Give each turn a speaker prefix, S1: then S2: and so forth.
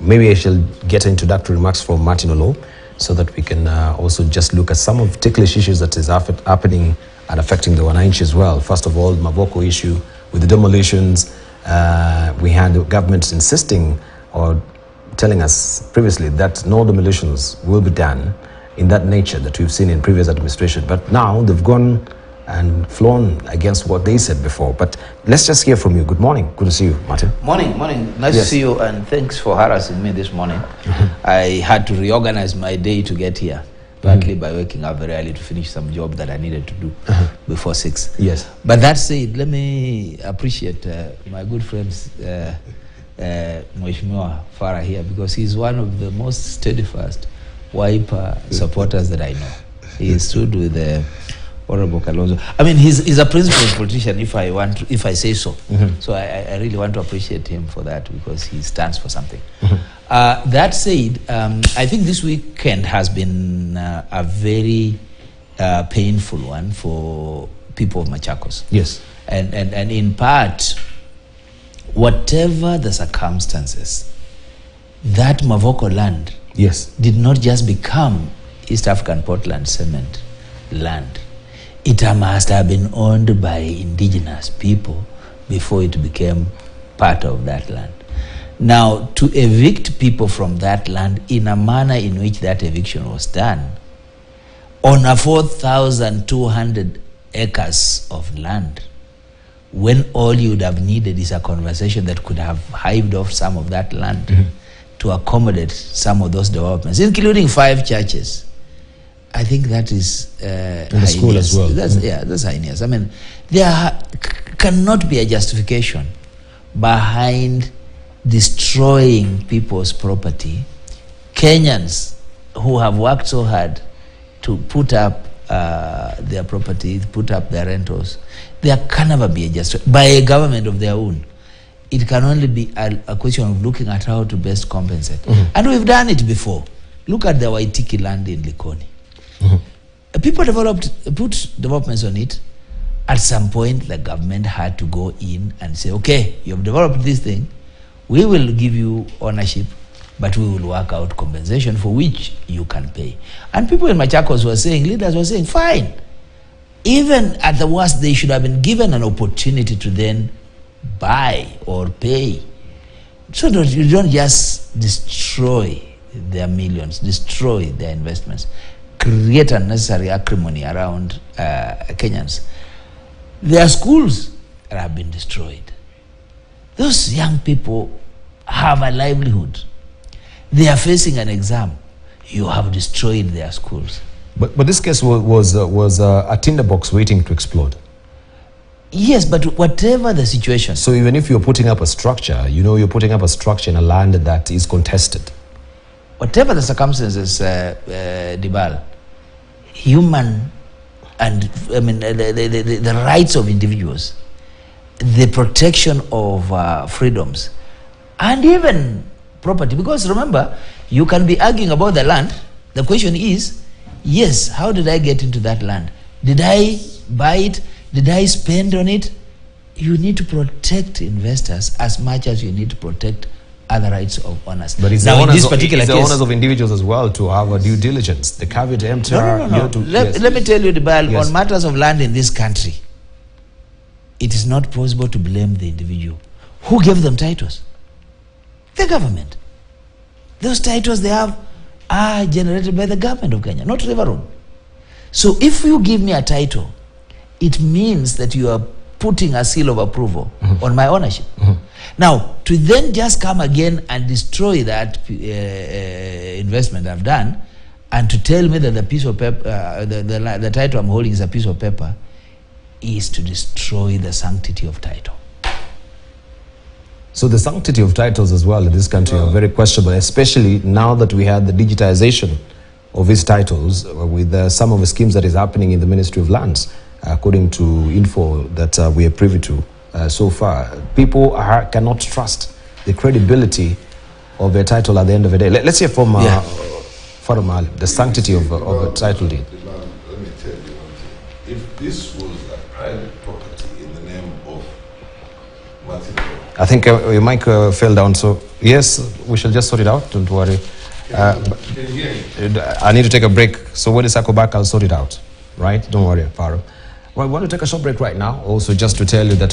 S1: maybe I shall get introductory remarks from Martin Olo so that we can also just look at some of the ticklish issues that is happening and affecting the Wananchi as well. First of all, Mavoko issue with the demolitions. We had the government insisting or telling us previously that no demolitions will be done in that nature that we've seen in previous administration. But now they've gone and flown against what they said before. But let's just hear from you. Good morning. Good to see you, Martin.
S2: Morning. Nice to see you, and thanks for harassing me this morning. I had to reorganize my day to get here, partly by waking up very early to finish some job that I needed to do before 6.
S1: Yes.
S2: But that said, let me appreciate my good friends, Mheshimiwa Farah here, because he's one of the most steadfast Wiper supporters that I know. He stood with Honorable Kalonzo. I mean, he's a principled politician, if I say so. So I really want to appreciate him for that, because he stands for something. That said, I think this weekend has been a very painful one for people of Machakos.
S1: Yes.
S2: And in part, whatever the circumstances, that Mavoko land did not just become East African Portland Cement land. It must have been owned by indigenous people before it became part of that land. Now, to evict people from that land in a manner in which that eviction was done, on a 4,200 acres of land, when all you would have needed is a conversation that could have hived off some of that land to accommodate some of those developments, including 5 churches. I think that is
S1: the school as well.
S2: That's heinous. I mean, there cannot be a justification behind destroying people's property. Kenyans who have worked so hard to put up their property, put up their rentals, there can never be a justification by a government of their own. It can only be a question of looking at how to best compensate. And we've done it before. Look at the Waitiki land in Likoni. People put developments on it. At some point, the government had to go in and say, okay, you have developed this thing. We will give you ownership, but we will work out compensation for which you can pay. And people in Machakos were saying, leaders were saying, fine. Even at the worst, they should have been given an opportunity to then buy or pay. So that you don't just destroy their millions, destroy their investments, create unnecessary acrimony around Kenyans. Their schools have been destroyed. Those young people have a livelihood. They are facing an exam. You have destroyed their schools.
S1: But this case was a tinderbox waiting to explode.
S2: Yes, but whatever the situation.
S1: So even if you're putting up a structure, you know you're putting up a structure in a land that is contested.
S2: Whatever the circumstances, Dibal, human and the rights of individuals, the protection of freedoms, and even property. Because remember, you can be arguing about the land. The question is, yes, how did I get into that land? Did I buy it? Did I spend on it? You need to protect investors as much as you need to protect other rights of owners.
S1: But it's now, in this particular case, the owners of individuals as well to have a due diligence. The caveat emptor.
S2: No. Let me tell you, on matters of land in this country, it is not possible to blame the individual. Who gave them titles? The government. Those titles they have are generated by the government of Kenya, not River Road. So if you give me a title, it means that you are putting a seal of approval on my ownership. Now, to then just come again and destroy that investment I've done, and to tell me that the piece of paper, the title I'm holding is a piece of paper, is to destroy the sanctity of title.
S1: So the sanctity of titles as well in this country are very questionable, especially now that we have the digitization of these titles with some of the schemes that is happening in the Ministry of Lands. According to info that we are privy to so far, people cannot trust the credibility of their title at the end of the day. Let's hear from Farah Maalim, the sanctity of a title deed.
S3: Let me tell you one thing. If this was a private property in the name of Martin,
S1: I think your mic fell down, so yes, we shall just sort it out, don't worry.
S3: Can you hear me?
S1: I need to take a break, so when I circle back, I'll sort it out, right? Don't worry, Paro. Well, I want to take a short break right now, also just to tell you that